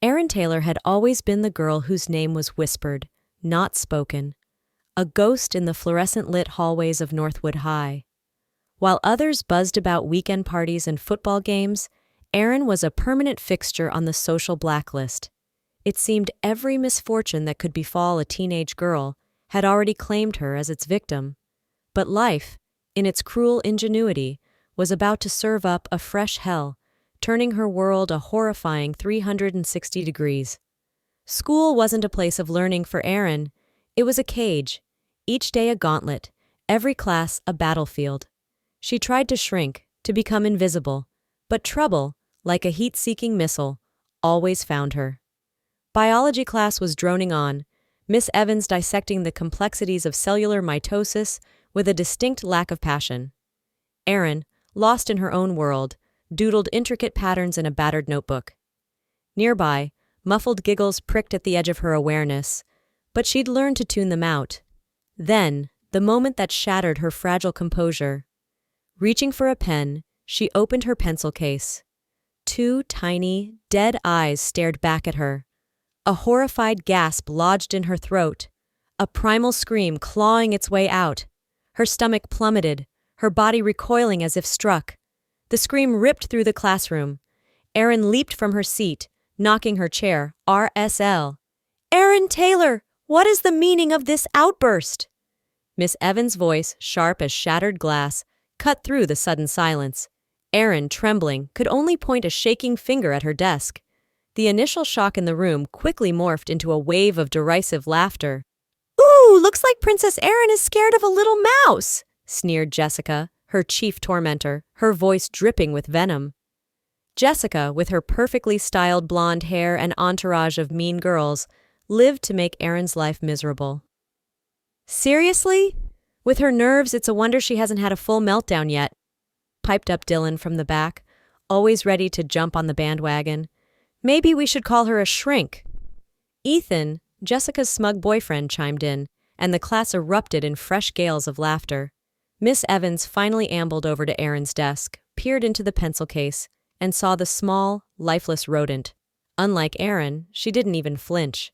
Erin Taylor had always been the girl whose name was whispered, not spoken, a ghost in the fluorescent-lit hallways of Northwood High. While others buzzed about weekend parties and football games, Erin was a permanent fixture on the social blacklist. It seemed every misfortune that could befall a teenage girl had already claimed her as its victim. But life, in its cruel ingenuity, was about to serve up a fresh hell, turning her world a horrifying 360 degrees. School wasn't a place of learning for Erin. It was a cage, each day a gauntlet, every class a battlefield. She tried to shrink, to become invisible, but trouble, like a heat-seeking missile, always found her. Biology class was droning on, Miss Evans dissecting the complexities of cellular mitosis with a distinct lack of passion. Erin, lost in her own world, doodled intricate patterns in a battered notebook. Nearby, muffled giggles pricked at the edge of her awareness, but she'd learned to tune them out. Then, the moment that shattered her fragile composure. Reaching for a pen, she opened her pencil case. Two tiny, dead eyes stared back at her. A horrified gasp lodged in her throat, a primal scream clawing its way out. Her stomach plummeted, her body recoiling as if struck. The scream ripped through the classroom. Erin leaped from her seat, knocking her chair, RSL. "Erin Taylor, what is the meaning of this outburst?" Miss Evans' voice, sharp as shattered glass, cut through the sudden silence. Erin, trembling, could only point a shaking finger at her desk. The initial shock in the room quickly morphed into a wave of derisive laughter. "Ooh, looks like Princess Erin is scared of a little mouse," sneered Jessica, her chief tormentor, her voice dripping with venom. Jessica, with her perfectly styled blonde hair and entourage of mean girls, lived to make Erin's life miserable. "Seriously? With her nerves, it's a wonder she hasn't had a full meltdown yet," piped up Dylan from the back, always ready to jump on the bandwagon. "Maybe we should call her a shrink." Ethan, Jessica's smug boyfriend, chimed in, and the class erupted in fresh gales of laughter. Miss Evans finally ambled over to Erin's desk, peered into the pencil case, and saw the small, lifeless rodent. Unlike Erin, she didn't even flinch.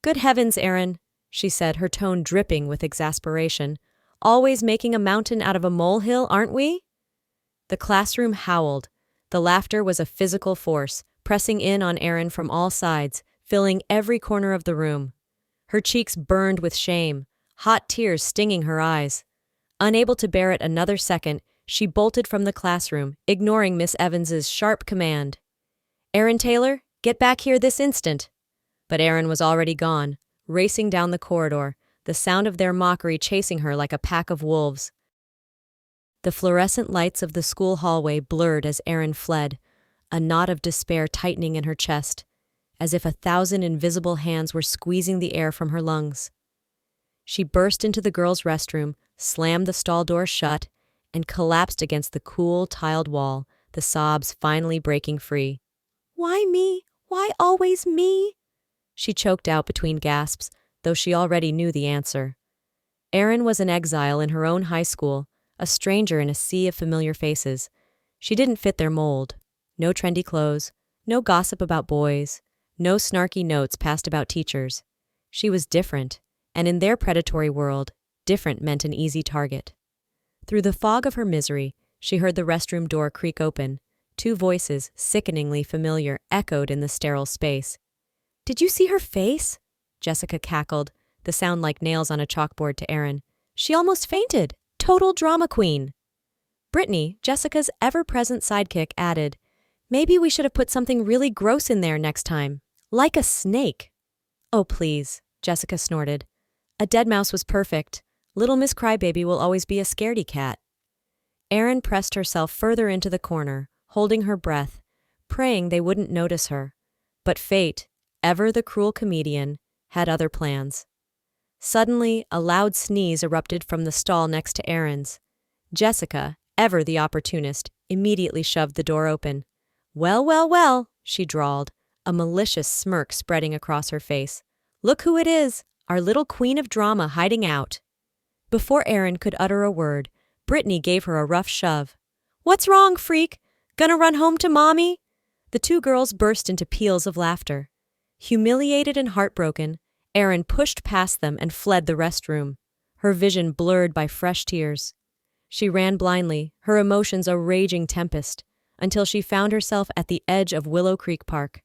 "Good heavens, Erin," she said, her tone dripping with exasperation. "Always making a mountain out of a molehill, aren't we?" The classroom howled. The laughter was a physical force, pressing in on Erin from all sides, filling every corner of the room. Her cheeks burned with shame, hot tears stinging her eyes. Unable to bear it another second, she bolted from the classroom, ignoring Miss Evans's sharp command. "Erin Taylor, get back here this instant." But Erin was already gone, racing down the corridor, the sound of their mockery chasing her like a pack of wolves. The fluorescent lights of the school hallway blurred as Erin fled, a knot of despair tightening in her chest, as if 1,000 invisible hands were squeezing the air from her lungs. She burst into the girls' restroom, slammed the stall door shut, and collapsed against the cool, tiled wall, the sobs finally breaking free. "Why me? Why always me?" she choked out between gasps, though she already knew the answer. Erin was an exile in her own high school, a stranger in a sea of familiar faces. She didn't fit their mold. No trendy clothes, no gossip about boys, no snarky notes passed about teachers. She was different, and in their predatory world, different meant an easy target. Through the fog of her misery, she heard the restroom door creak open. Two voices, sickeningly familiar, echoed in the sterile space. "Did you see her face?" Jessica cackled, the sound like nails on a chalkboard to Erin. "She almost fainted. Total drama queen." Brittany, Jessica's ever-present sidekick, added, "Maybe we should have put something really gross in there next time. Like a snake." "Oh, please," Jessica snorted. "A dead mouse was perfect. Little Miss Crybaby will always be a scaredy cat." Erin pressed herself further into the corner, holding her breath, praying they wouldn't notice her. But fate, ever the cruel comedian, had other plans. Suddenly, a loud sneeze erupted from the stall next to Erin's. Jessica, ever the opportunist, immediately shoved the door open. "Well, well, well," she drawled, a malicious smirk spreading across her face. "Look who it is, our little queen of drama hiding out." Before Erin could utter a word, Brittany gave her a rough shove. "What's wrong, freak? Gonna run home to mommy?" The two girls burst into peals of laughter. Humiliated and heartbroken, Erin pushed past them and fled the restroom, her vision blurred by fresh tears. She ran blindly, her emotions a raging tempest, until she found herself at the edge of Willow Creek Park.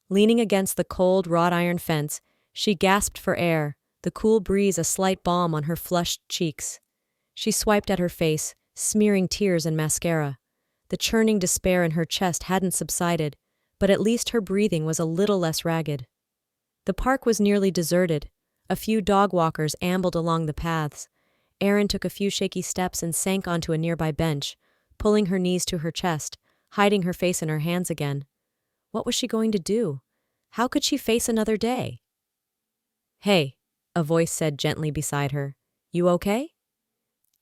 Leaning against the cold wrought iron fence, she gasped for air, the cool breeze a slight balm on her flushed cheeks. She swiped at her face, smearing tears and mascara. The churning despair in her chest hadn't subsided, but at least her breathing was a little less ragged. The park was nearly deserted. A few dog walkers ambled along the paths. Erin took a few shaky steps and sank onto a nearby bench, pulling her knees to her chest, hiding her face in her hands again. What was she going to do? How could she face another day? "Hey," a voice said gently beside her. "You okay?"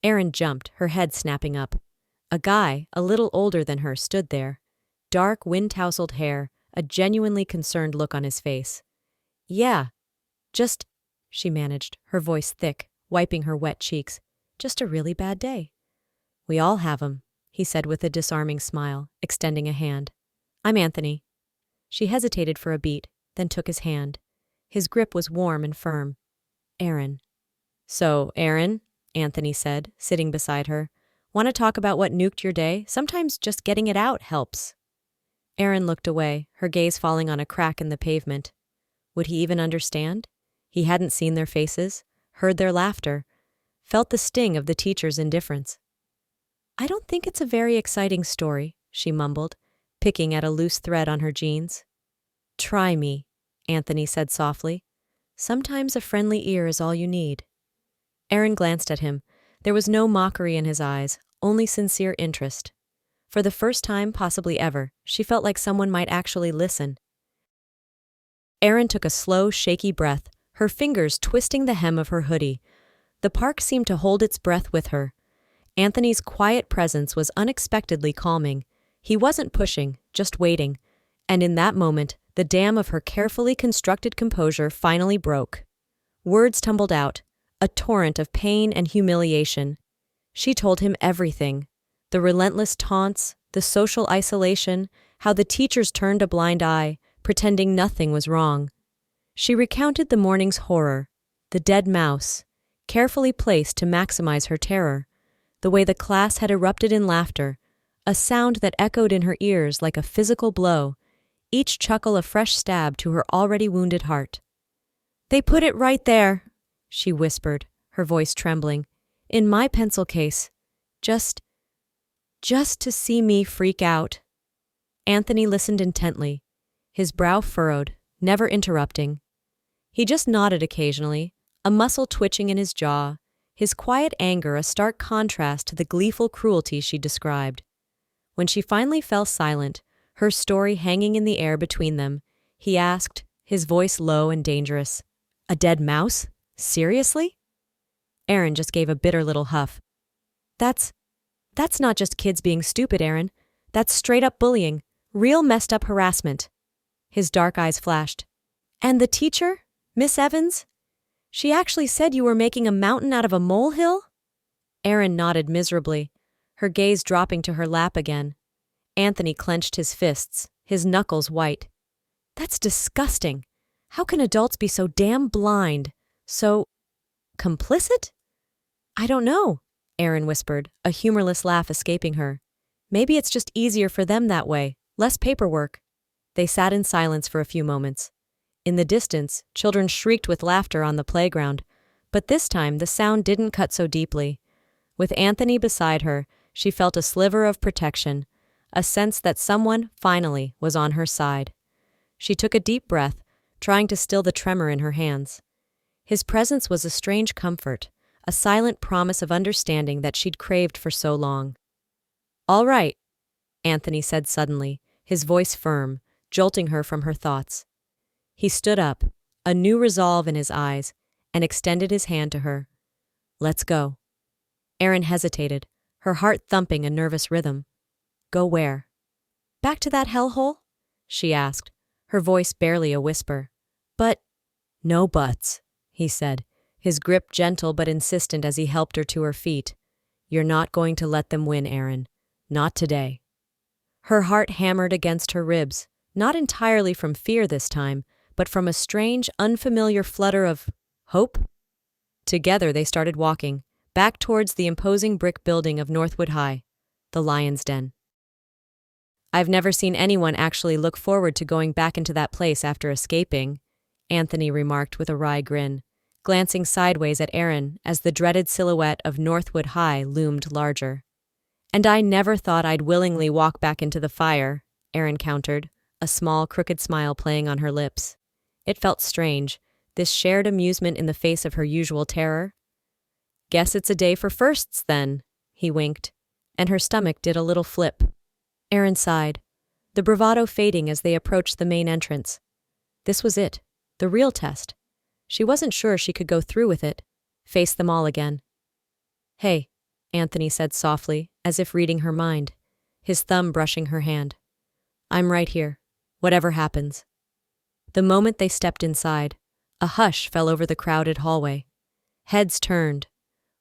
Erin jumped, her head snapping up. A guy, a little older than her, stood there. Dark, wind-tousled hair, a genuinely concerned look on his face. "Yeah, just," she managed, her voice thick, wiping her wet cheeks. "Just a really bad day." "We all have 'em," he said with a disarming smile, extending a hand. "I'm Anthony." She hesitated for a beat, then took his hand. His grip was warm and firm. "Erin." "So, Erin," Anthony said, sitting beside her, "want to talk about what nuked your day? Sometimes just getting it out helps." Erin looked away, her gaze falling on a crack in the pavement. Would he even understand? He hadn't seen their faces, heard their laughter, felt the sting of the teacher's indifference. "I don't think it's a very exciting story," she mumbled, picking at a loose thread on her jeans. "Try me," Anthony said softly. "Sometimes a friendly ear is all you need." Erin glanced at him. There was no mockery in his eyes, only sincere interest. For the first time, possibly ever, she felt like someone might actually listen. Erin took a slow, shaky breath, her fingers twisting the hem of her hoodie. The park seemed to hold its breath with her. Anthony's quiet presence was unexpectedly calming. He wasn't pushing, just waiting. And in that moment, the dam of her carefully constructed composure finally broke. Words tumbled out, a torrent of pain and humiliation. She told him everything. The relentless taunts, the social isolation, how the teachers turned a blind eye, pretending nothing was wrong. She recounted the morning's horror, the dead mouse, carefully placed to maximize her terror, the way the class had erupted in laughter, a sound that echoed in her ears like a physical blow, each chuckle a fresh stab to her already wounded heart. "They put it right there," she whispered, her voice trembling, "in my pencil case. Just to see me freak out." Anthony listened intently, his brow furrowed, never interrupting. He just nodded occasionally, a muscle twitching in his jaw, his quiet anger a stark contrast to the gleeful cruelty she described. When she finally fell silent, her story hanging in the air between them, he asked, his voice low and dangerous, "A dead mouse? Seriously?" Erin just gave a bitter little huff. That's not just kids being stupid, Erin. That's straight-up bullying, real messed-up harassment." His dark eyes flashed. "And the teacher, Miss Evans? She actually said you were making a mountain out of a molehill?" Erin nodded miserably, her gaze dropping to her lap again. Anthony clenched his fists, his knuckles white. "That's disgusting. How can adults be so damn blind? So complicit?" "I don't know," Erin whispered, a humorless laugh escaping her. "Maybe it's just easier for them that way, less paperwork." They sat in silence for a few moments. In the distance, children shrieked with laughter on the playground, but this time the sound didn't cut so deeply. With Anthony beside her, she felt a sliver of protection, a sense that someone, finally, was on her side. She took a deep breath, trying to still the tremor in her hands. His presence was a strange comfort, a silent promise of understanding that she'd craved for so long. "All right," Anthony said suddenly, his voice firm, jolting her from her thoughts. He stood up, a new resolve in his eyes, and extended his hand to her. "Let's go." Erin hesitated, her heart thumping a nervous rhythm. "Go where?" "Back to that hellhole?" she asked, her voice barely a whisper. "But—" "No buts," he said, his grip gentle but insistent as he helped her to her feet. "You're not going to let them win, Erin. Not today." Her heart hammered against her ribs, not entirely from fear this time, but from a strange, unfamiliar flutter of hope. Together they started walking, back towards the imposing brick building of Northwood High, the Lion's Den. "I've never seen anyone actually look forward to going back into that place after escaping," Anthony remarked with a wry grin, glancing sideways at Aaron as the dreaded silhouette of Northwood High loomed larger. "And I never thought I'd willingly walk back into the fire," Aaron countered, a small, crooked smile playing on her lips. It felt strange, this shared amusement in the face of her usual terror. "Guess it's a day for firsts, then," he winked, and her stomach did a little flip. Aaron sighed, the bravado fading as they approached the main entrance. This was it, the real test. She wasn't sure she could go through with it, face them all again. "Hey," Anthony said softly, as if reading her mind, his thumb brushing her hand. "I'm right here, whatever happens." The moment they stepped inside, a hush fell over the crowded hallway. Heads turned.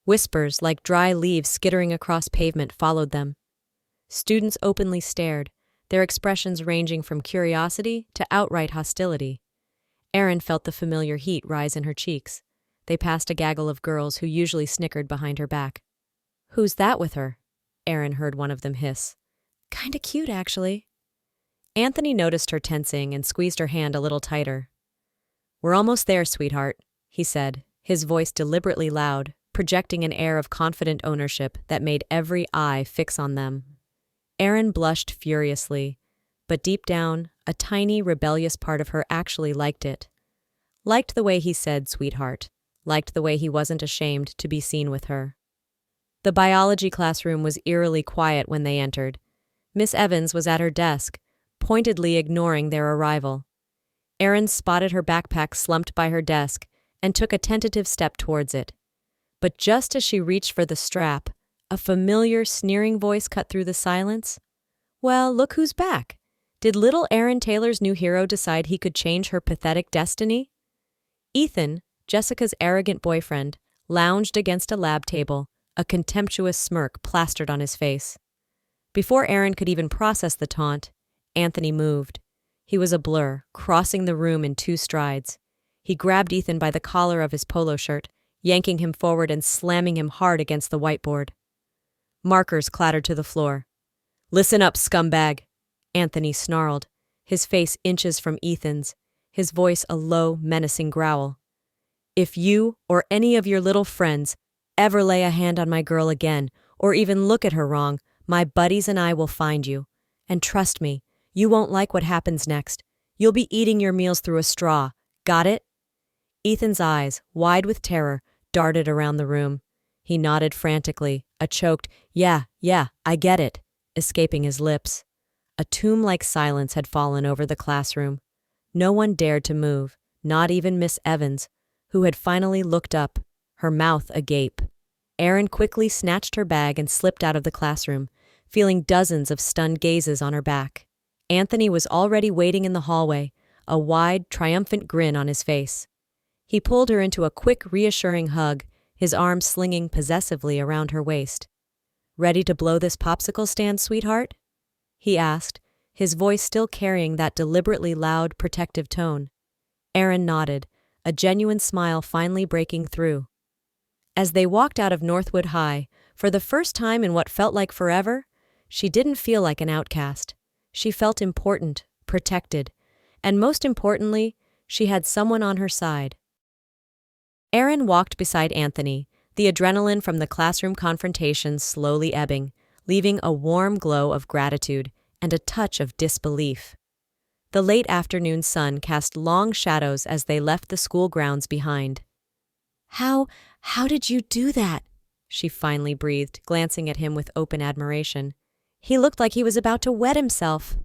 Whispers like dry leaves skittering across pavement followed them. Students openly stared, their expressions ranging from curiosity to outright hostility. Aaron felt the familiar heat rise in her cheeks. They passed a gaggle of girls who usually snickered behind her back. "Who's that with her?" Aaron heard one of them hiss. "Kinda cute, actually." Anthony noticed her tensing and squeezed her hand a little tighter. "We're almost there, sweetheart," he said, his voice deliberately loud, projecting an air of confident ownership that made every eye fix on them. Aaron blushed furiously, but deep down, a tiny, rebellious part of her actually liked it. Liked the way he said sweetheart, liked the way he wasn't ashamed to be seen with her. The biology classroom was eerily quiet when they entered. Miss Evans was at her desk, pointedly ignoring their arrival. Aaron spotted her backpack slumped by her desk and took a tentative step towards it. But just as she reached for the strap, a familiar, sneering voice cut through the silence. "Well, look who's back. Did little Aaron Taylor's new hero decide he could change her pathetic destiny?" Ethan, Jessica's arrogant boyfriend, lounged against a lab table, a contemptuous smirk plastered on his face. Before Aaron could even process the taunt, Anthony moved. He was a blur, crossing the room in 2 strides. He grabbed Ethan by the collar of his polo shirt, yanking him forward and slamming him hard against the whiteboard. Markers clattered to the floor. "Listen up, scumbag," Anthony snarled, his face inches from Ethan's, his voice a low, menacing growl. "If you or any of your little friends ever lay a hand on my girl again, or even look at her wrong, my buddies and I will find you. And trust me, you won't like what happens next. You'll be eating your meals through a straw. Got it?" Ethan's eyes, wide with terror, darted around the room. He nodded frantically, a choked, yeah, I get it," escaping his lips. A tomb-like silence had fallen over the classroom. No one dared to move, not even Miss Evans, who had finally looked up, her mouth agape. Aaron quickly snatched her bag and slipped out of the classroom, feeling dozens of stunned gazes on her back. Anthony was already waiting in the hallway, a wide, triumphant grin on his face. He pulled her into a quick, reassuring hug, his arms slinging possessively around her waist. "Ready to blow this popsicle stand, sweetheart?" he asked, his voice still carrying that deliberately loud, protective tone. Aaron nodded, a genuine smile finally breaking through. As they walked out of Northwood High, for the first time in what felt like forever, she didn't feel like an outcast. She felt important, protected, and most importantly, she had someone on her side. Aaron walked beside Anthony, the adrenaline from the classroom confrontations slowly ebbing, leaving a warm glow of gratitude and a touch of disbelief. The late afternoon sun cast long shadows as they left the school grounds behind. How did you do that?" she finally breathed, glancing at him with open admiration. "He looked like he was about to wet himself."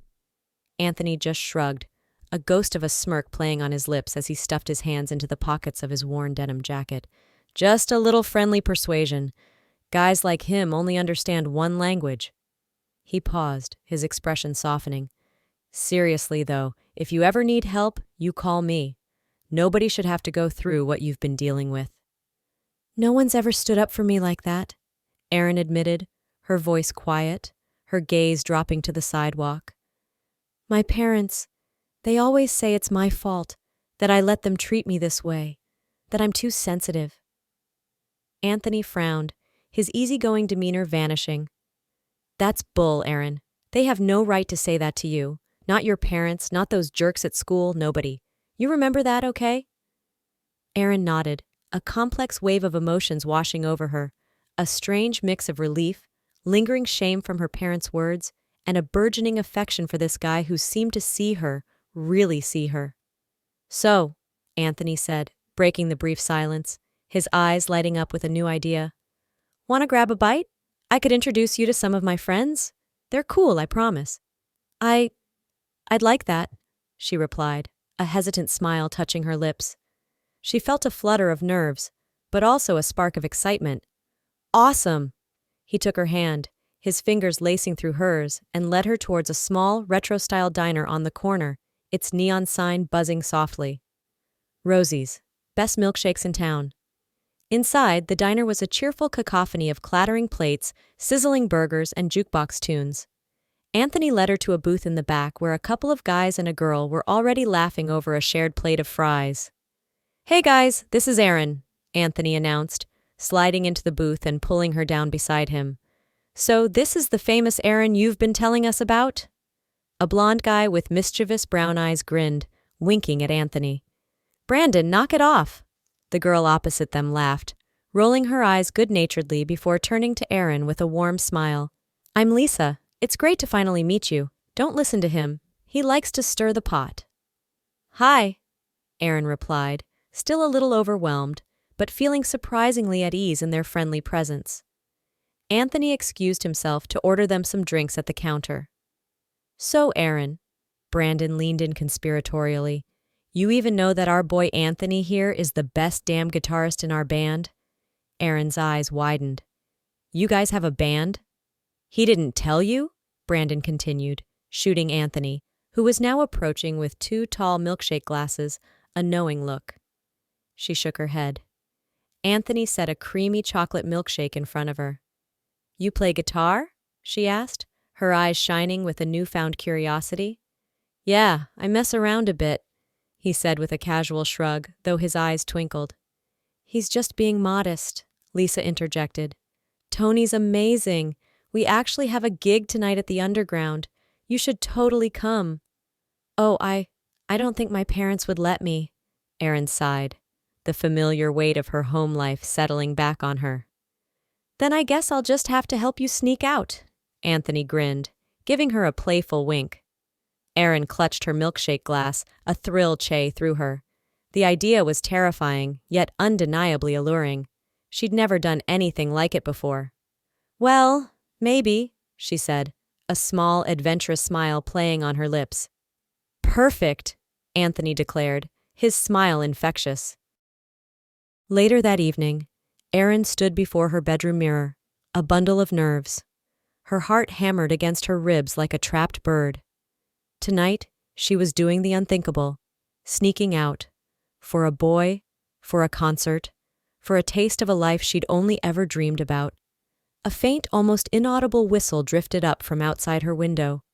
Anthony just shrugged, a ghost of a smirk playing on his lips as he stuffed his hands into the pockets of his worn denim jacket. "Just a little friendly persuasion. Guys like him only understand one language." He paused, his expression softening. "Seriously, though, if you ever need help, you call me. Nobody should have to go through what you've been dealing with." "No one's ever stood up for me like that," Aaron admitted, her voice quiet, her gaze dropping to the sidewalk. "My parents, they always say it's my fault, That I let them treat me this way. That I'm too sensitive. Anthony frowned, his easygoing demeanor vanishing. That's bull, Aaron. They have no right to say that to you. Not your parents, not those jerks at school, nobody. You remember that, okay? Aaron nodded, a complex wave of emotions washing over her, a strange mix of relief, lingering shame from her parents' words, and a burgeoning affection for this guy who seemed to see her, really see her. So, Anthony said, breaking the brief silence, his eyes lighting up with a new idea. Want to grab a bite? I could introduce you to some of my friends. They're cool, I promise. I'd like that, she replied, a hesitant smile touching her lips. She felt a flutter of nerves, but also a spark of excitement. Awesome! He took her hand, his fingers lacing through hers, and led her towards a small, retro-style diner on the corner, its neon sign buzzing softly. Rosie's, best milkshakes in town. Inside, the diner was a cheerful cacophony of clattering plates, sizzling burgers, and jukebox tunes. Anthony led her to a booth in the back where a couple of guys and a girl were already laughing over a shared plate of fries. Hey guys, this is Aaron, Anthony announced, sliding into the booth and pulling her down beside him. So this is the famous Aaron you've been telling us about? A blonde guy with mischievous brown eyes grinned, winking at Anthony. Brandon, knock it off! The girl opposite them laughed, rolling her eyes good-naturedly before turning to Aaron with a warm smile. I'm Lisa. It's great to finally meet you. Don't listen to him. He likes to stir the pot. Hi, Aaron replied, still a little overwhelmed, but feeling surprisingly at ease in their friendly presence. Anthony excused himself to order them some drinks at the counter. So, Aaron, Brandon leaned in conspiratorially, you even know that our boy Anthony here is the best damn guitarist in our band? Aaron's eyes widened. You guys have a band? He didn't tell you? Brandon continued, shooting Anthony, who was now approaching with 2 tall milkshake glasses, a knowing look. She shook her head. Anthony set a creamy chocolate milkshake in front of her. You play guitar? She asked, her eyes shining with a newfound curiosity. Yeah, I mess around a bit, he said with a casual shrug, though his eyes twinkled. He's just being modest, Lisa interjected. Tony's amazing. We actually have a gig tonight at the Underground. You should totally come. Oh, I don't think my parents would let me, Aaron sighed, the familiar weight of her home life settling back on her. Then I guess I'll just have to help you sneak out, Anthony grinned, giving her a playful wink. Aaron clutched her milkshake glass, a thrill through her. The idea was terrifying, yet undeniably alluring. She'd never done anything like it before. Well, maybe, she said, a small, adventurous smile playing on her lips. Perfect, Anthony declared, his smile infectious. Later that evening, Aaron stood before her bedroom mirror, a bundle of nerves. Her heart hammered against her ribs like a trapped bird. Tonight, she was doing the unthinkable, sneaking out. For a boy, for a concert, for a taste of a life she'd only ever dreamed about. A faint, almost inaudible whistle drifted up from outside her window.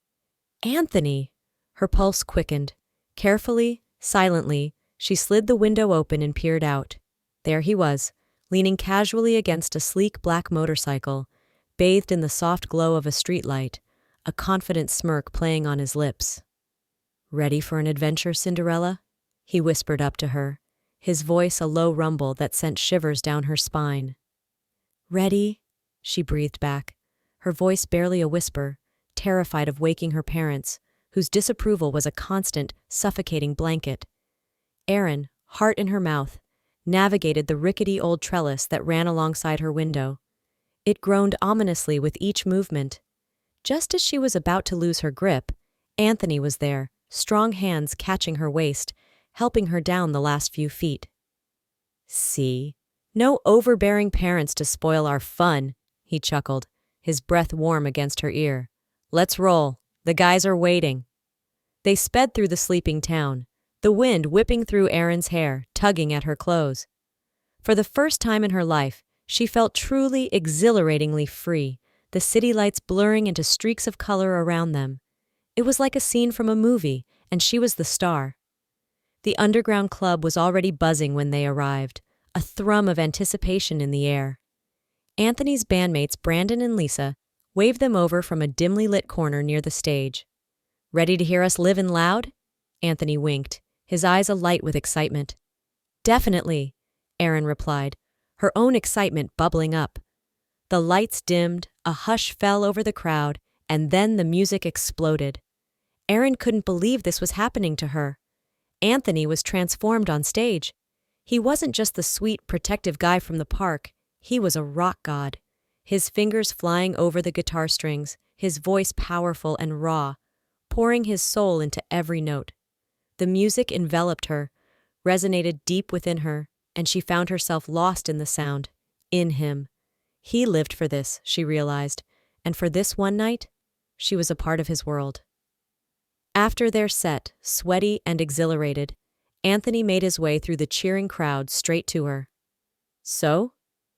Anthony! Her pulse quickened. Carefully, silently, she slid the window open and peered out. There he was, leaning casually against a sleek black motorcycle, bathed in the soft glow of a streetlight, a confident smirk playing on his lips. Ready for an adventure, Cinderella? He whispered up to her, his voice a low rumble that sent shivers down her spine. Ready? She breathed back, her voice barely a whisper, terrified of waking her parents, whose disapproval was a constant, suffocating blanket. Aaron, heart in her mouth, navigated the rickety old trellis that ran alongside her window. It groaned ominously with each movement. Just as she was about to lose her grip, Anthony was there, strong hands catching her waist, helping her down the last few feet. See? No overbearing parents to spoil our fun, he chuckled, his breath warm against her ear. Let's roll. The guys are waiting. They sped through the sleeping town, the wind whipping through Aaron's hair, tugging at her clothes. For the first time in her life, she felt truly, exhilaratingly free, the city lights blurring into streaks of color around them. It was like a scene from a movie, and she was the star. The underground club was already buzzing when they arrived, a thrum of anticipation in the air. Anthony's bandmates Brandon and Lisa waved them over from a dimly lit corner near the stage. "Ready to hear us livin' loud?" Anthony winked, his eyes alight with excitement. "Definitely," Erin replied, her own excitement bubbling up. The lights dimmed, a hush fell over the crowd, and then the music exploded. Erin couldn't believe this was happening to her. Anthony was transformed on stage. He wasn't just the sweet, protective guy from the park. He was a rock god. His fingers flying over the guitar strings, his voice powerful and raw, pouring his soul into every note. The music enveloped her, resonated deep within her, and she found herself lost in the sound, in him. He lived for this, she realized, and for this one night, she was a part of his world. After their set, sweaty and exhilarated, Anthony made his way through the cheering crowd straight to her. "So?"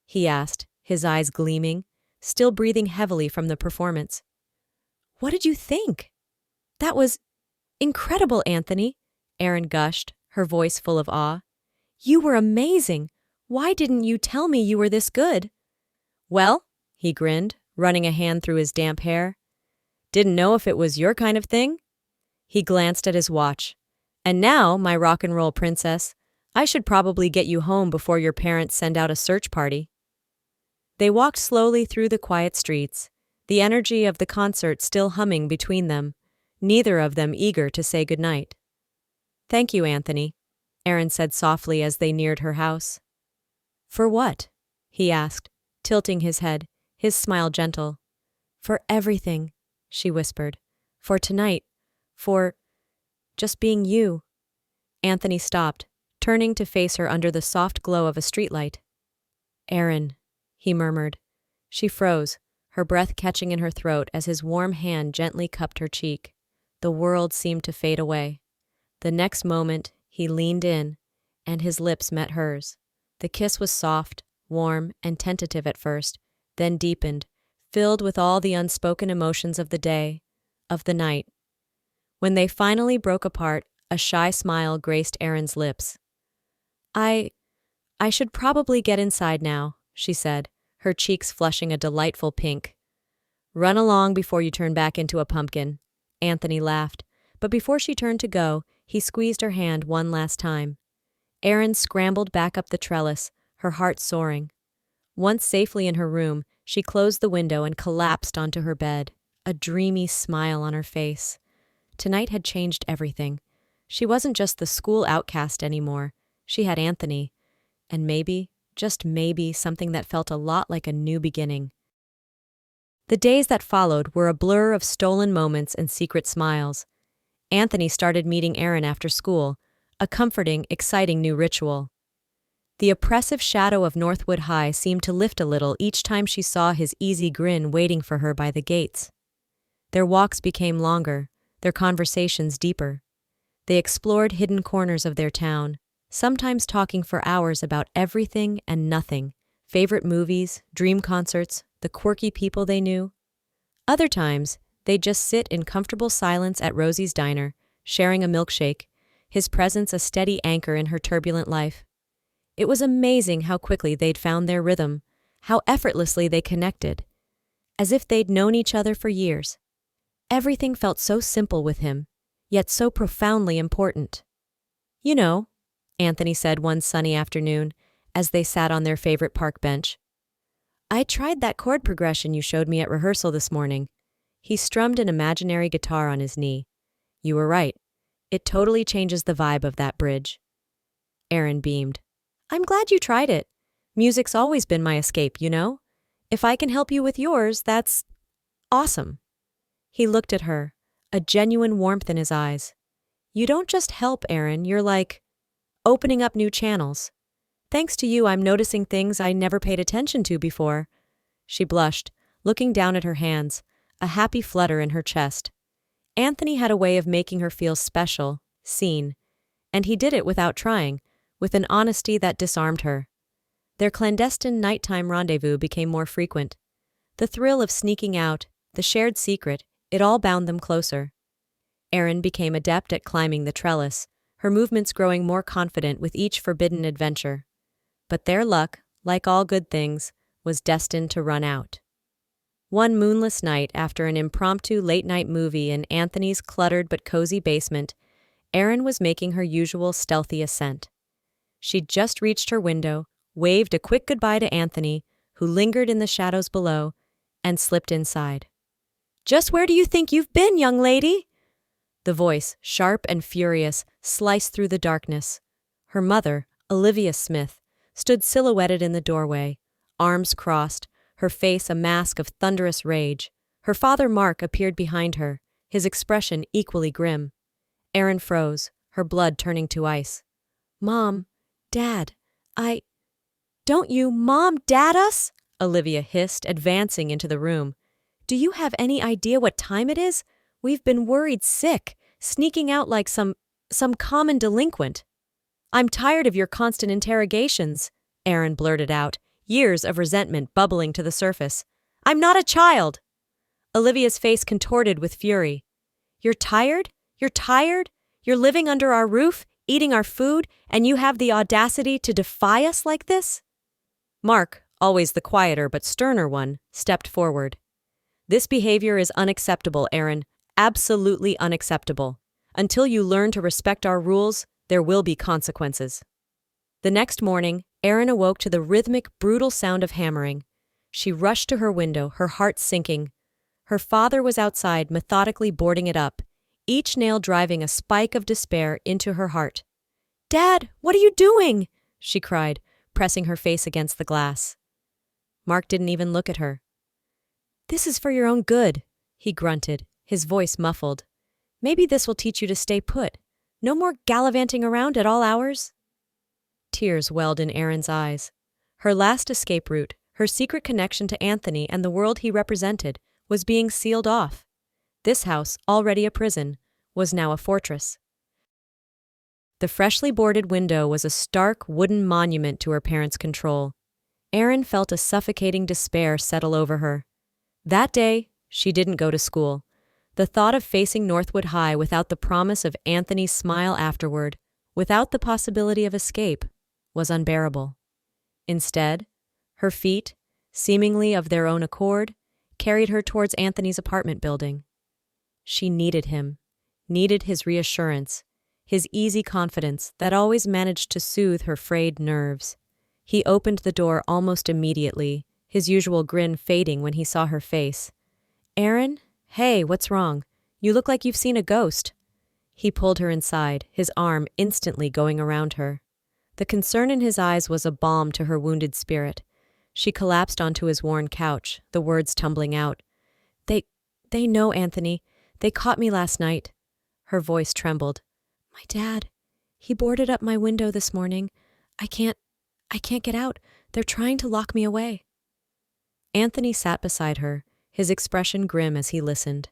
he asked, his eyes gleaming, still breathing heavily from the performance. "What did you think?" "That was incredible, Anthony," Erin gushed, her voice full of awe. "You were amazing. Why didn't you tell me you were this good?" "Well," he grinned, running a hand through his damp hair. "Didn't know if it was your kind of thing?" He glanced at his watch. "And now, my rock and roll princess, I should probably get you home before your parents send out a search party." They walked slowly through the quiet streets, the energy of the concert still humming between them, neither of them eager to say goodnight. "Thank you, Anthony," Erin said softly as they neared her house. "For what?" he asked, tilting his head, his smile gentle. "For everything," she whispered. "For tonight. For just being you." Anthony stopped, turning to face her under the soft glow of a streetlight. "Erin," he murmured. She froze, her breath catching in her throat as his warm hand gently cupped her cheek. The world seemed to fade away. The next moment, he leaned in, and his lips met hers. The kiss was soft, warm, and tentative at first, then deepened, filled with all the unspoken emotions of the day, of the night. When they finally broke apart, a shy smile graced Erin's lips. I should probably get inside now," she said, her cheeks flushing a delightful pink. "Run along before you turn back into a pumpkin," Anthony laughed, but before she turned to go, he squeezed her hand one last time. Erin scrambled back up the trellis, her heart soaring. Once safely in her room, she closed the window and collapsed onto her bed, a dreamy smile on her face. Tonight had changed everything. She wasn't just the school outcast anymore. She had Anthony. And maybe, just maybe, something that felt a lot like a new beginning. The days that followed were a blur of stolen moments and secret smiles. Anthony started meeting Erin after school, a comforting, exciting new ritual. The oppressive shadow of Northwood High seemed to lift a little each time she saw his easy grin waiting for her by the gates. Their walks became longer, their conversations deeper. They explored hidden corners of their town, sometimes talking for hours about everything and nothing, favorite movies, dream concerts, the quirky people they knew. Other times, they'd just sit in comfortable silence at Rosie's diner, sharing a milkshake, his presence a steady anchor in her turbulent life. It was amazing how quickly they'd found their rhythm, how effortlessly they connected, as if they'd known each other for years. Everything felt so simple with him, yet so profoundly important. "You know," Anthony said one sunny afternoon, as they sat on their favorite park bench, "I tried that chord progression you showed me at rehearsal this morning." He strummed an imaginary guitar on his knee. "You were right. It totally changes the vibe of that bridge." Erin beamed. "I'm glad you tried it. Music's always been my escape, you know? If I can help you with yours, that's awesome." He looked at her, a genuine warmth in his eyes. "You don't just help, Erin, you're like opening up new channels. Thanks to you, I'm noticing things I never paid attention to before." She blushed, looking down at her hands, a happy flutter in her chest. Anthony had a way of making her feel special, seen, and he did it without trying, with an honesty that disarmed her. Their clandestine nighttime rendezvous became more frequent. The thrill of sneaking out, the shared secret, it all bound them closer. Erin became adept at climbing the trellis, her movements growing more confident with each forbidden adventure. But their luck, like all good things, was destined to run out. One moonless night after an impromptu late-night movie in Anthony's cluttered but cozy basement, Erin was making her usual stealthy ascent. She'd just reached her window, waved a quick goodbye to Anthony, who lingered in the shadows below, and slipped inside. "Just where do you think you've been, young lady?" The voice, sharp and furious, sliced through the darkness. Her mother, Olivia Smith, stood silhouetted in the doorway, arms crossed, her face a mask of thunderous rage. Her father Mark appeared behind her, his expression equally grim. Erin froze, her blood turning to ice. "Mom, Dad, Don't you Mom-Dad us?" Olivia hissed, advancing into the room. "Do you have any idea what time it is? We've been worried sick, sneaking out like some common delinquent." "I'm tired of your constant interrogations," Erin blurted out, years of resentment bubbling to the surface. "I'm not a child!" Olivia's face contorted with fury. "You're tired? You're tired? You're living under our roof, eating our food, and you have the audacity to defy us like this?" Mark, always the quieter but sterner one, stepped forward. "This behavior is unacceptable, Erin. Absolutely unacceptable. Until you learn to respect our rules, there will be consequences." The next morning, Erin awoke to the rhythmic, brutal sound of hammering. She rushed to her window, her heart sinking. Her father was outside, methodically boarding it up, each nail driving a spike of despair into her heart. "Dad, what are you doing?" she cried, pressing her face against the glass. Mark didn't even look at her. "This is for your own good," he grunted, his voice muffled. "Maybe this will teach you to stay put. No more gallivanting around at all hours." Tears welled in Erin's eyes. Her last escape route, her secret connection to Anthony and the world he represented, was being sealed off. This house, already a prison, was now a fortress. The freshly boarded window was a stark wooden monument to her parents' control. Erin felt a suffocating despair settle over her. That day, she didn't go to school. The thought of facing Northwood High without the promise of Anthony's smile afterward, without the possibility of escape, was unbearable. Instead, her feet, seemingly of their own accord, carried her towards Anthony's apartment building. She needed him, needed his reassurance, his easy confidence that always managed to soothe her frayed nerves. He opened the door almost immediately, his usual grin fading when he saw her face. "Erin? Hey, what's wrong? You look like you've seen a ghost." He pulled her inside, his arm instantly going around her. The concern in his eyes was a balm to her wounded spirit. She collapsed onto his worn couch, the words tumbling out. They know, Anthony. They caught me last night." Her voice trembled. "My dad. He boarded up my window this morning. I can't get out. They're trying to lock me away." Anthony sat beside her, his expression grim as he listened.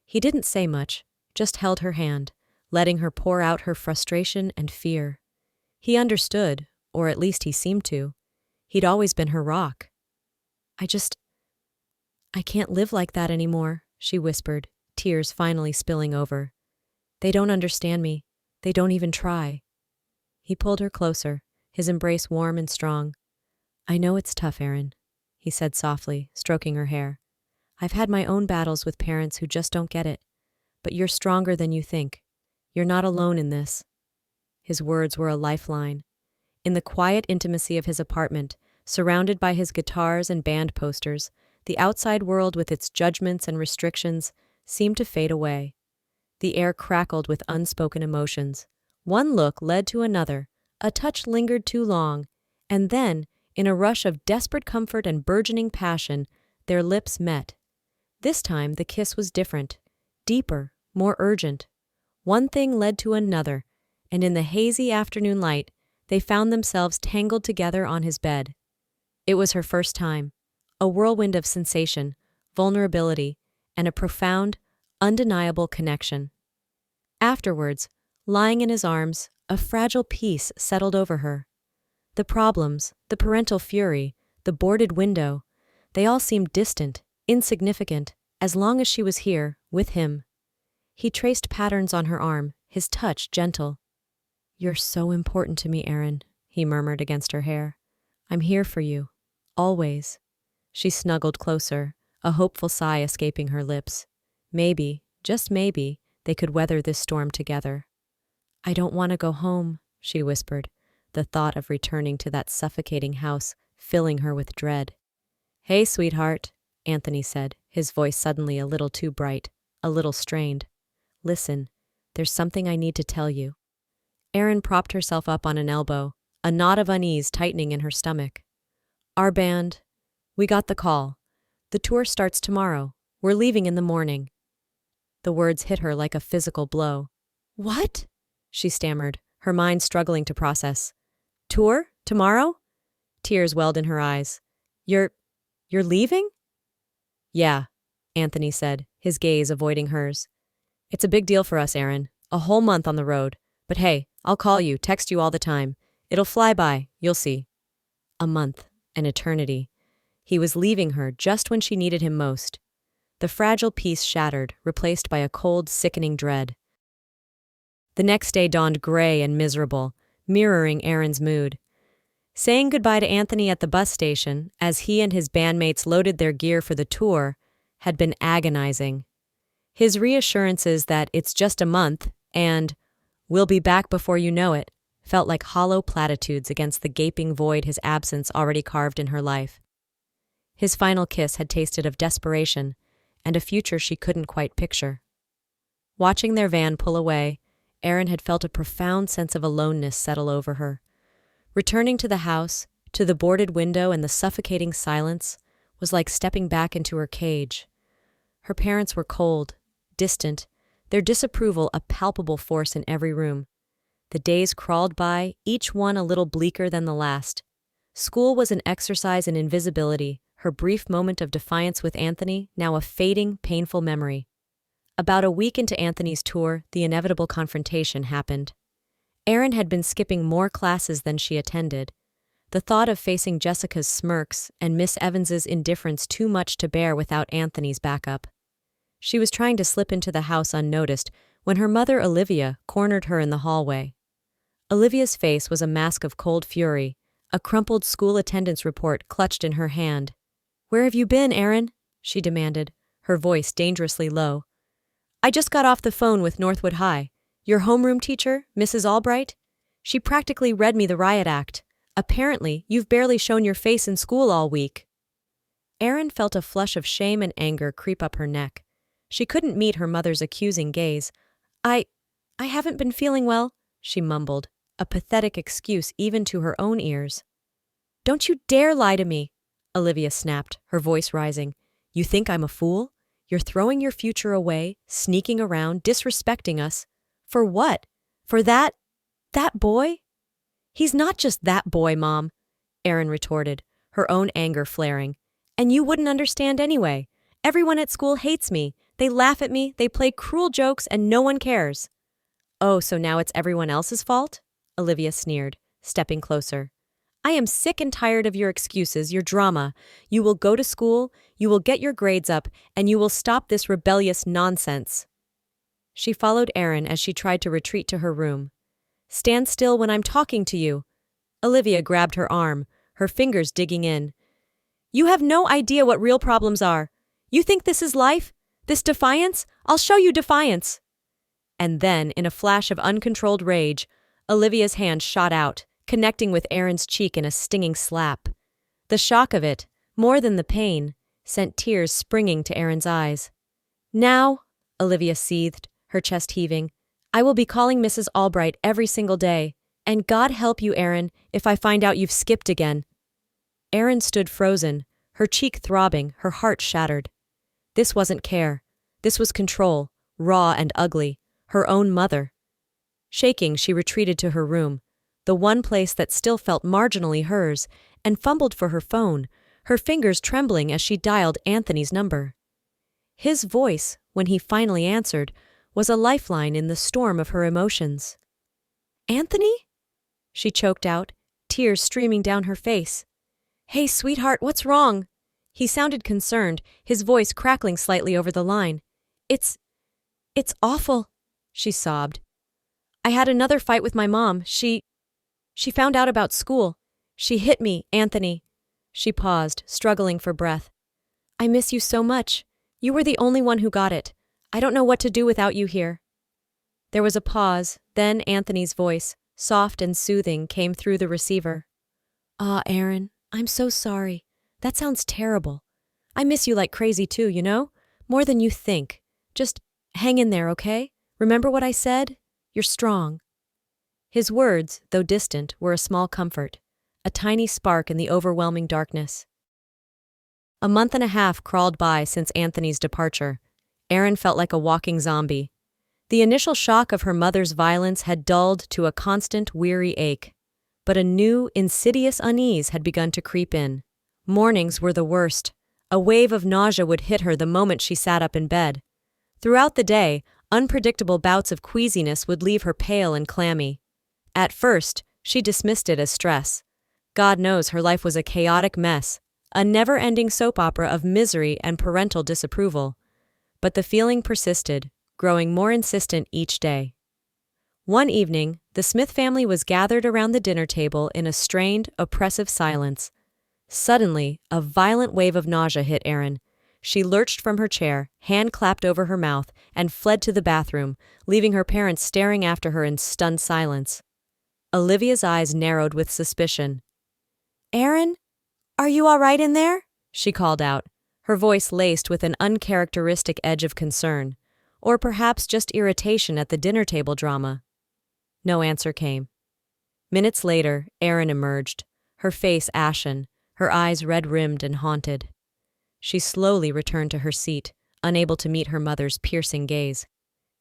He didn't say much, just held her hand, letting her pour out her frustration and fear. He understood, or at least he seemed to. He'd always been her rock. I can't live like that anymore," she whispered, tears finally spilling over. "They don't understand me. They don't even try." He pulled her closer, his embrace warm and strong. "I know it's tough, Erin," he said softly, stroking her hair. "I've had my own battles with parents who just don't get it. But you're stronger than you think. You're not alone in this." His words were a lifeline. In the quiet intimacy of his apartment, surrounded by his guitars and band posters, the outside world with its judgments and restrictions seemed to fade away. The air crackled with unspoken emotions. One look led to another, a touch lingered too long, and then, in a rush of desperate comfort and burgeoning passion, their lips met. This time the kiss was different, deeper, more urgent. One thing led to another, and in the hazy afternoon light, they found themselves tangled together on his bed. It was her first time, a whirlwind of sensation, vulnerability, and a profound, undeniable connection. Afterwards, lying in his arms, a fragile peace settled over her. The problems, the parental fury, the boarded window, they all seemed distant, insignificant, as long as she was here, with him. He traced patterns on her arm, his touch gentle. "You're so important to me, Erin," he murmured against her hair. "I'm here for you. Always." She snuggled closer, a hopeful sigh escaping her lips. Maybe, just maybe, they could weather this storm together. "I don't want to go home," she whispered, the thought of returning to that suffocating house filling her with dread. "Hey, sweetheart," Anthony said, his voice suddenly a little too bright, a little strained. "Listen, there's something I need to tell you." Erin propped herself up on an elbow, a knot of unease tightening in her stomach. "Our band, we got the call. The tour starts tomorrow. We're leaving in the morning." The words hit her like a physical blow. "What?" she stammered, her mind struggling to process. "Tour? Tomorrow?" Tears welled in her eyes. You're leaving?" "Yeah," Anthony said, his gaze avoiding hers. "It's a big deal for us, Erin. A whole month on the road. But hey, I'll call you, text you all the time. It'll fly by, you'll see." A month, an eternity. He was leaving her just when she needed him most. The fragile peace shattered, replaced by a cold, sickening dread. The next day dawned gray and miserable, mirroring Erin's mood. Saying goodbye to Anthony at the bus station, as he and his bandmates loaded their gear for the tour, had been agonizing. His reassurances that it's just a month and "we'll be back before you know it" felt like hollow platitudes against the gaping void his absence already carved in her life. His final kiss had tasted of desperation and a future she couldn't quite picture. Watching their van pull away, Erin had felt a profound sense of aloneness settle over her. Returning to the house, to the boarded window and the suffocating silence, was like stepping back into her cage. Her parents were cold, distant, their disapproval a palpable force in every room. The days crawled by, each one a little bleaker than the last. School was an exercise in invisibility, her brief moment of defiance with Anthony now a fading, painful memory. About a week into Anthony's tour, the inevitable confrontation happened. Erin had been skipping more classes than she attended. The thought of facing Jessica's smirks and Miss Evans's indifference too much to bear without Anthony's backup. She was trying to slip into the house unnoticed when her mother Olivia cornered her in the hallway. Olivia's face was a mask of cold fury, a crumpled school attendance report clutched in her hand. "Where have you been, Erin?" she demanded, her voice dangerously low. "I just got off the phone with Northwood High. Your homeroom teacher, Mrs. Albright? She practically read me the riot act. Apparently, you've barely shown your face in school all week." Erin felt a flush of shame and anger creep up her neck. She couldn't meet her mother's accusing gaze. I haven't been feeling well," she mumbled, a pathetic excuse even to her own ears. "Don't you dare lie to me," Olivia snapped, her voice rising. "You think I'm a fool? You're throwing your future away, sneaking around, disrespecting us. For what? For that boy?" "He's not just that boy, Mom," Erin retorted, her own anger flaring. "And you wouldn't understand anyway. Everyone at school hates me. They laugh at me, they play cruel jokes, and no one cares." "Oh, so now it's everyone else's fault?" Olivia sneered, stepping closer. "I am sick and tired of your excuses, your drama. You will go to school, you will get your grades up, and you will stop this rebellious nonsense." She followed Erin as she tried to retreat to her room. "Stand still when I'm talking to you." Olivia grabbed her arm, her fingers digging in. "You have no idea what real problems are. You think this is life? This defiance? I'll show you defiance." And then, in a flash of uncontrolled rage, Olivia's hand shot out, connecting with Erin's cheek in a stinging slap. The shock of it, more than the pain, sent tears springing to Erin's eyes. "Now," Olivia seethed, her chest heaving, "I will be calling Mrs. Albright every single day. And God help you, Erin, if I find out you've skipped again." Erin stood frozen, her cheek throbbing, her heart shattered. This wasn't care. This was control, raw and ugly, her own mother. Shaking, she retreated to her room, the one place that still felt marginally hers, and fumbled for her phone, her fingers trembling as she dialed Anthony's number. His voice, when he finally answered, was a lifeline in the storm of her emotions. "Anthony?" she choked out, tears streaming down her face. "Hey, sweetheart, what's wrong?" He sounded concerned, his voice crackling slightly over the line. It's awful," she sobbed. I had another fight with my mom. She found out about school. She hit me, Anthony. She paused, struggling for breath. I miss you so much. You were the only one who got it. I don't know what to do without you here. There was a pause, then Anthony's voice, soft and soothing, came through the receiver. Aaron, I'm so sorry. That sounds terrible. I miss you like crazy too, you know? More than you think. Just hang in there, okay? Remember what I said? You're strong. His words, though distant, were a small comfort, a tiny spark in the overwhelming darkness. A month and a half crawled by since Anthony's departure. Erin felt like a walking zombie. The initial shock of her mother's violence had dulled to a constant, weary ache. But a new, insidious unease had begun to creep in. Mornings were the worst. A wave of nausea would hit her the moment she sat up in bed. Throughout the day, unpredictable bouts of queasiness would leave her pale and clammy. At first, she dismissed it as stress. God knows her life was a chaotic mess, a never-ending soap opera of misery and parental disapproval. But the feeling persisted, growing more insistent each day. One evening, the Smith family was gathered around the dinner table in a strained, oppressive silence. Suddenly, a violent wave of nausea hit Erin. She lurched from her chair, hand clapped over her mouth, and fled to the bathroom, leaving her parents staring after her in stunned silence. Olivia's eyes narrowed with suspicion. Erin, are you all right in there? She called out, her voice laced with an uncharacteristic edge of concern, or perhaps just irritation at the dinner table drama. No answer came. Minutes later, Erin emerged, her face ashen, her eyes red-rimmed and haunted. She slowly returned to her seat, unable to meet her mother's piercing gaze.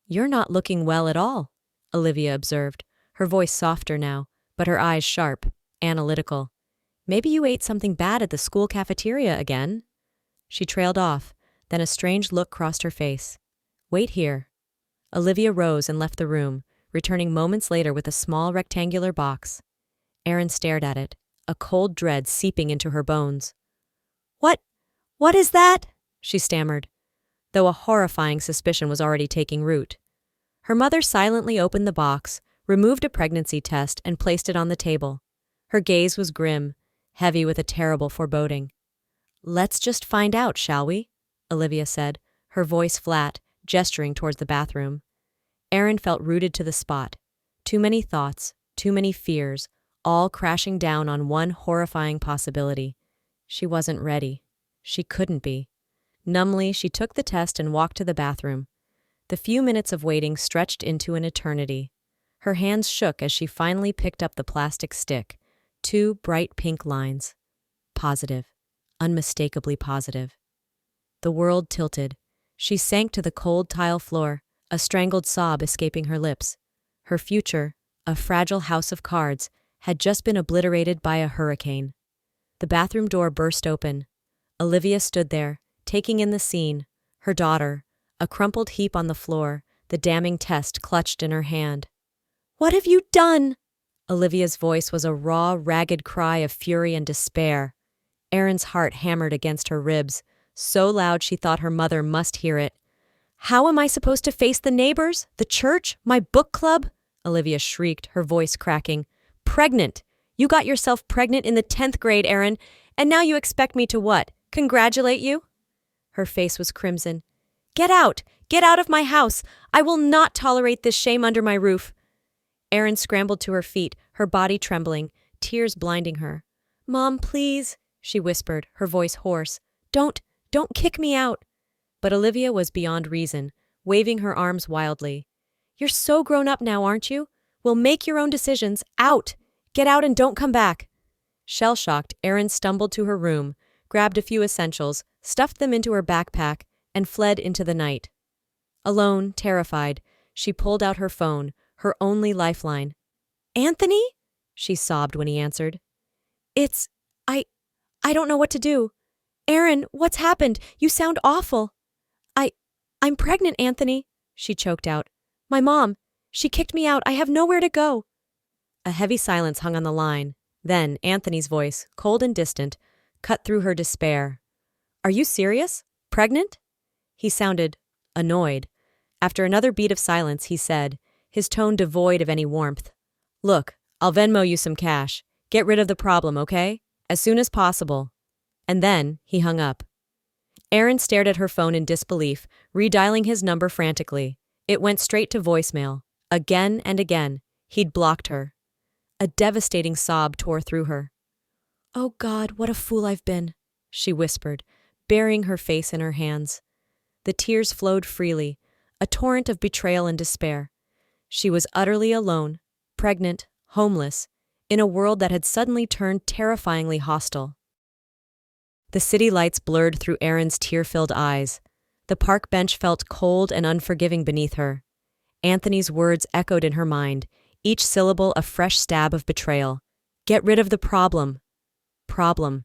You're not looking well at all, Olivia observed, her voice softer now, but her eyes sharp, analytical. Maybe you ate something bad at the school cafeteria again? She trailed off, then a strange look crossed her face. Wait here. Olivia rose and left the room, returning moments later with a small rectangular box. Erin stared at it, a cold dread seeping into her bones. What is that? She stammered, though a horrifying suspicion was already taking root. Her mother silently opened the box, removed a pregnancy test, and placed it on the table. Her gaze was grim, heavy with a terrible foreboding. Let's just find out, shall we? Olivia said, her voice flat, gesturing towards the bathroom. Erin felt rooted to the spot. Too many thoughts, too many fears, all crashing down on one horrifying possibility. She wasn't ready. She couldn't be. Numbly, she took the test and walked to the bathroom. The few minutes of waiting stretched into an eternity. Her hands shook as she finally picked up the plastic stick. 2 bright pink lines. Positive. Unmistakably positive. The world tilted. She sank to the cold tile floor, a strangled sob escaping her lips. Her future, a fragile house of cards, had just been obliterated by a hurricane. The bathroom door burst open. Olivia stood there, taking in the scene, her daughter, a crumpled heap on the floor, the damning test clutched in her hand. What have you done? Olivia's voice was a raw, ragged cry of fury and despair. Erin's heart hammered against her ribs, so loud she thought her mother must hear it. How am I supposed to face the neighbors, the church, my book club? Olivia shrieked, her voice cracking. Pregnant! You got yourself pregnant in the 10th grade, Erin, and now you expect me to what? Congratulate you? Her face was crimson. Get out! Get out of my house! I will not tolerate this shame under my roof. Erin scrambled to her feet, her body trembling, tears blinding her. Mom, please, she whispered, her voice hoarse. Don't kick me out. But Olivia was beyond reason, waving her arms wildly. You're so grown up now, aren't you? Well, make your own decisions. Out! Get out and don't come back. Shell-shocked, Erin stumbled to her room, grabbed a few essentials, stuffed them into her backpack, and fled into the night. Alone, terrified, she pulled out her phone, her only lifeline. Anthony? She sobbed when he answered. I don't know what to do. Erin, what's happened? You sound awful. I'm pregnant, Anthony, she choked out. My mom, she kicked me out. I have nowhere to go. A heavy silence hung on the line. Then Anthony's voice, cold and distant, cut through her despair. Are you serious? Pregnant? He sounded annoyed. After another beat of silence, he said, his tone devoid of any warmth. Look, I'll Venmo you some cash. Get rid of the problem, okay? As soon as possible. And then, he hung up. Erin stared at her phone in disbelief, redialing his number frantically. It went straight to voicemail. Again and again, he'd blocked her. A devastating sob tore through her. "Oh God, what a fool I've been," she whispered, burying her face in her hands. The tears flowed freely, a torrent of betrayal and despair. She was utterly alone, pregnant, homeless, in a world that had suddenly turned terrifyingly hostile. The city lights blurred through Erin's tear-filled eyes. The park bench felt cold and unforgiving beneath her. Anthony's words echoed in her mind, each syllable a fresh stab of betrayal. Get rid of the problem. Problem.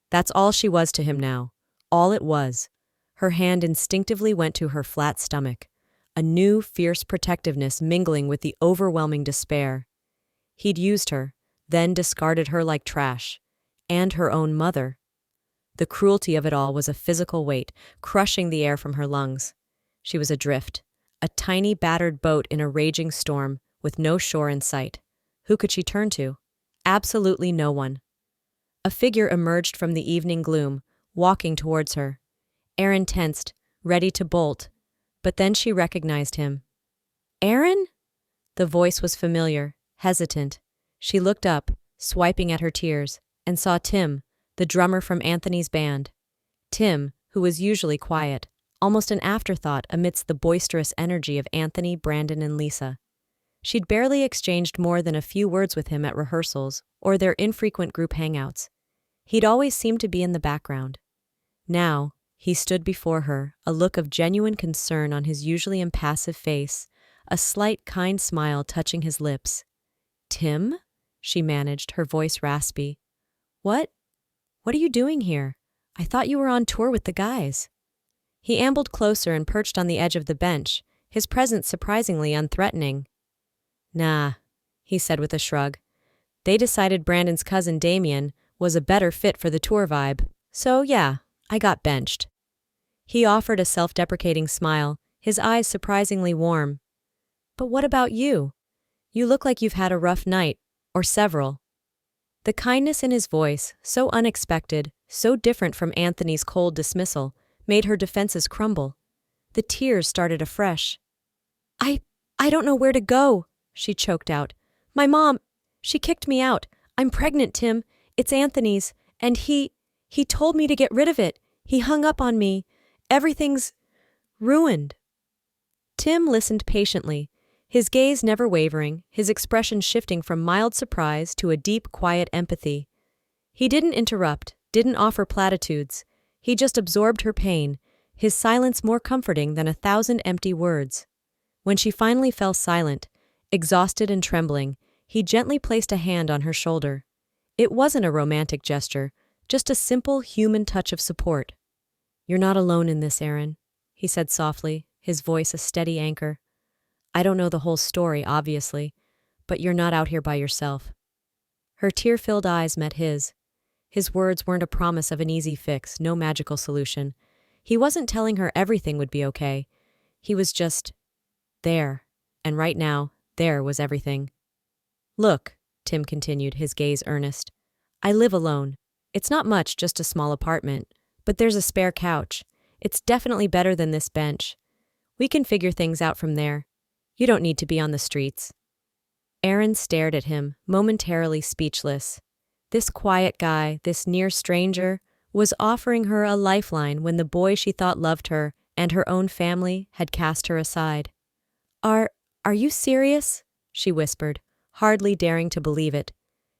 That's all she was to him now. All it was. Her hand instinctively went to her flat stomach, a new, fierce protectiveness mingling with the overwhelming despair. He'd used her, then discarded her like trash. And her own mother. The cruelty of it all was a physical weight, crushing the air from her lungs. She was adrift, a tiny battered boat in a raging storm, with no shore in sight. Who could she turn to? Absolutely no one. A figure emerged from the evening gloom, walking towards her. Erin tensed, ready to bolt, but then she recognized him. "Erin?" The voice was familiar, hesitant. She looked up, swiping at her tears, and saw Tim, the drummer from Anthony's band. Tim, who was usually quiet, almost an afterthought amidst the boisterous energy of Anthony, Brandon, and Lisa. She'd barely exchanged more than a few words with him at rehearsals or their infrequent group hangouts. He'd always seemed to be in the background. Now, he stood before her, a look of genuine concern on his usually impassive face, a slight, kind smile touching his lips. "Tim?" she managed, her voice raspy. What are you doing here? I thought you were on tour with the guys." He ambled closer and perched on the edge of the bench, his presence surprisingly unthreatening. "Nah," he said with a shrug. "They decided Brandon's cousin Damien was a better fit for the tour vibe. So yeah, I got benched." He offered a self-deprecating smile, his eyes surprisingly warm. "But what about you? You look like you've had a rough night, or several." The kindness in his voice, so unexpected, so different from Anthony's cold dismissal, made her defenses crumble. The tears started afresh. I don't know where to go," she choked out. "My mom, she kicked me out. I'm pregnant, Tim. It's Anthony's, and he told me to get rid of it. He hung up on me. Everything's ruined." Tim listened patiently, his gaze never wavering, his expression shifting from mild surprise to a deep, quiet empathy. He didn't interrupt, didn't offer platitudes. He just absorbed her pain, his silence more comforting than 1,000 empty words. When she finally fell silent, exhausted and trembling, he gently placed a hand on her shoulder. It wasn't a romantic gesture, just a simple human touch of support. "You're not alone in this, Erin," he said softly, his voice a steady anchor. "I don't know the whole story, obviously, but you're not out here by yourself." Her tear-filled eyes met his. His words weren't a promise of an easy fix, no magical solution. He wasn't telling her everything would be okay. He was just there, and right now, there was everything. "Look," Tim continued, his gaze earnest. "I live alone. It's not much, just a small apartment, but there's a spare couch. It's definitely better than this bench. We can figure things out from there. You don't need to be on the streets." Erin stared at him, momentarily speechless. This quiet guy, this near stranger, was offering her a lifeline when the boy she thought loved her and her own family had cast her aside. Are you serious?" she whispered, hardly daring to believe it.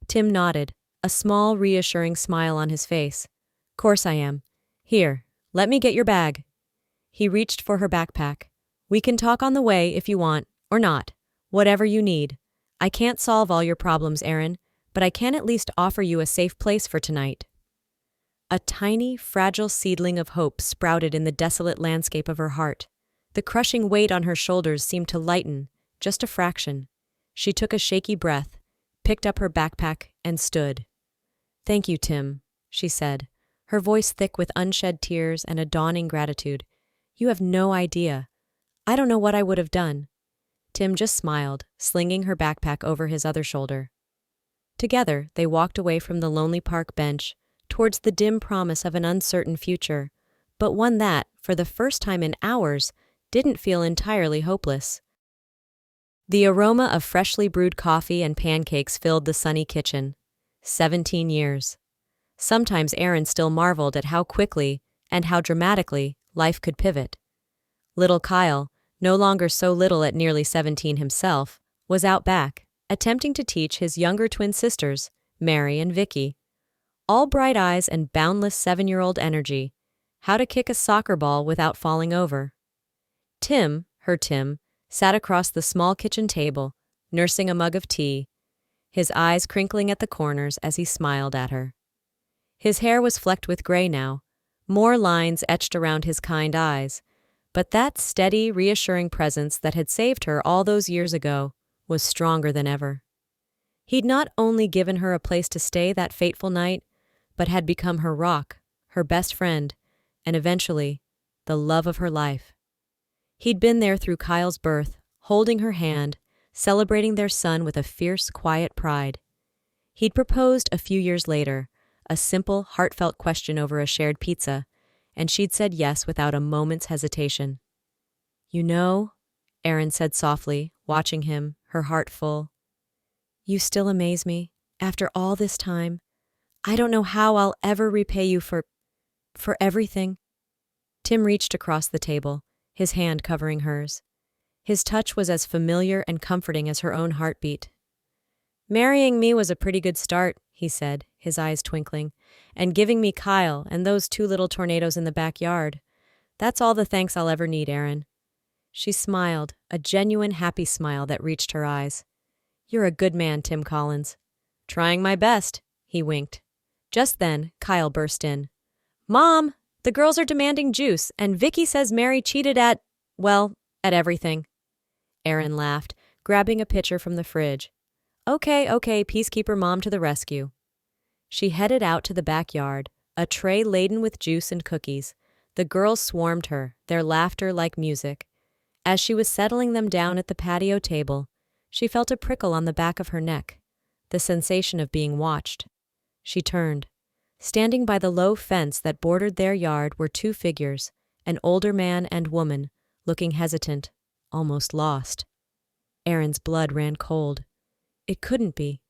Tim nodded, a small, reassuring smile on his face. "Course I am. Here, let me get your bag." He reached for her backpack. "We can talk on the way if you want, or not. Whatever you need. I can't solve all your problems, Erin, but I can at least offer you a safe place for tonight." A tiny, fragile seedling of hope sprouted in the desolate landscape of her heart. The crushing weight on her shoulders seemed to lighten, just a fraction. She took a shaky breath, picked up her backpack, and stood. "Thank you, Tim," she said, her voice thick with unshed tears and a dawning gratitude. "You have no idea. I don't know what I would have done." Tim just smiled, slinging her backpack over his other shoulder. Together, they walked away from the lonely park bench, towards the dim promise of an uncertain future, but one that, for the first time in hours, didn't feel entirely hopeless. The aroma of freshly brewed coffee and pancakes filled the sunny kitchen. 17 years. Sometimes Aaron still marveled at how quickly, and how dramatically, life could pivot. Little Kyle, no longer so little at nearly 17 himself, was out back, attempting to teach his younger twin sisters, Mary and Vicky, all bright eyes and boundless 7-year-old energy, how to kick a soccer ball without falling over. Tim, her Tim, sat across the small kitchen table, nursing a mug of tea, his eyes crinkling at the corners as he smiled at her. His hair was flecked with gray now, more lines etched around his kind eyes, but that steady, reassuring presence that had saved her all those years ago was stronger than ever. He'd not only given her a place to stay that fateful night, but had become her rock, her best friend, and eventually, the love of her life. He'd been there through Kyle's birth, holding her hand, celebrating their son with a fierce, quiet pride. He'd proposed a few years later, a simple, heartfelt question over a shared pizza, and she'd said yes without a moment's hesitation. "You know," Erin said softly, watching him, her heart full, "you still amaze me, after all this time. I don't know how I'll ever repay you for everything." Tim reached across the table, his hand covering hers. His touch was as familiar and comforting as her own heartbeat. "Marrying me was a pretty good start," he said, his eyes twinkling, "and giving me Kyle and those 2 little tornadoes in the backyard. That's all the thanks I'll ever need, Erin." She smiled, a genuine happy smile that reached her eyes. "You're a good man, Tim Collins." "Trying my best," he winked. Just then, Kyle burst in. "Mom, the girls are demanding juice, and Vicky says Mary cheated at everything." Erin laughed, grabbing a pitcher from the fridge. Okay, peacekeeper mom to the rescue." She headed out to the backyard, a tray laden with juice and cookies. The girls swarmed her, their laughter like music. As she was settling them down at the patio table, she felt a prickle on the back of her neck, the sensation of being watched. She turned. Standing by the low fence that bordered their yard were 2 figures, an older man and woman, looking hesitant, almost lost. Erin's blood ran cold. It couldn't be,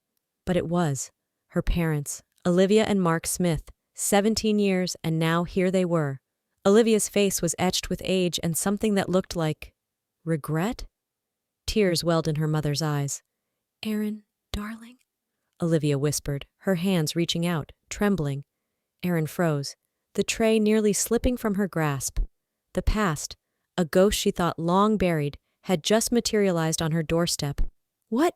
but it was. Her parents, Olivia and Mark Smith, 17 years, and now here they were. Olivia's face was etched with age and something that looked like regret? Tears welled in her mother's eyes. "Erin, darling," Olivia whispered, her hands reaching out, trembling. Erin froze, the tray nearly slipping from her grasp. The past, a ghost she thought long buried, had just materialized on her doorstep. What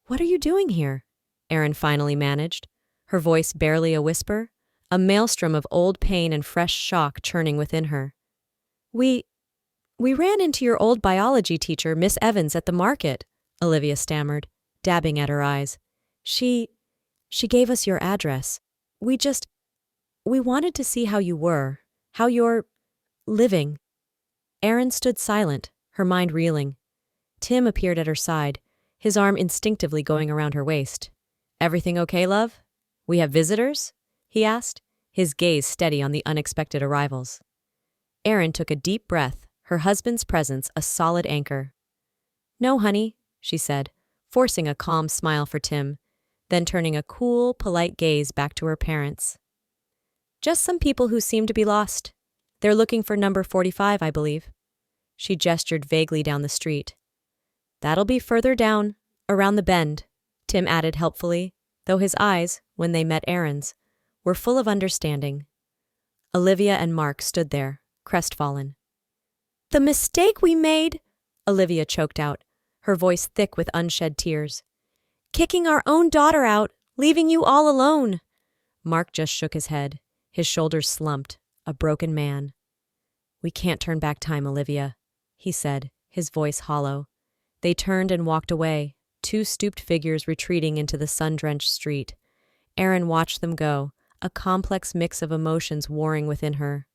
are you doing here?" Erin finally managed, her voice barely a whisper, a maelstrom of old pain and fresh shock churning within her. We ran into your old biology teacher, Miss Evans, at the market," Olivia stammered, dabbing at her eyes. She gave us your address. We wanted to see how you were, how you're living." Erin stood silent, her mind reeling. Tim appeared at her side, his arm instinctively going around her waist. "Everything okay, love? We have visitors?" he asked, his gaze steady on the unexpected arrivals. Erin took a deep breath, her husband's presence a solid anchor. "No, honey," she said, forcing a calm smile for Tim, then turning a cool, polite gaze back to her parents. "Just some people who seem to be lost. They're looking for number 45, I believe." She gestured vaguely down the street. "That'll be further down, around the bend," Tim added helpfully, though his eyes, when they met Erin's, were full of understanding. Olivia and Mark stood there, crestfallen. "The mistake we made," Olivia choked out, her voice thick with unshed tears. "Kicking our own daughter out, leaving you all alone." Mark just shook his head, his shoulders slumped, a broken man. "We can't turn back time, Olivia," he said, his voice hollow. They turned and walked away, 2 stooped figures retreating into the sun-drenched street. Erin watched them go, a complex mix of emotions warring within her.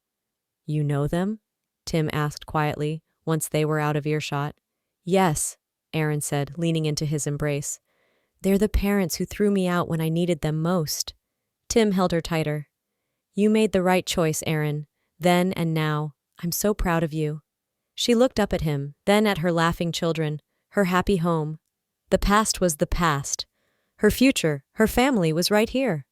"You know them?" Tim asked quietly, once they were out of earshot. "Yes," Aaron said, leaning into his embrace. They're the parents who threw me out when I needed them most. Tim held her tighter. You made the right choice, Aaron. Then and now. I'm so proud of you. She looked up at him, then at her laughing children, her happy home. The past was the past. Her future, her family was right here.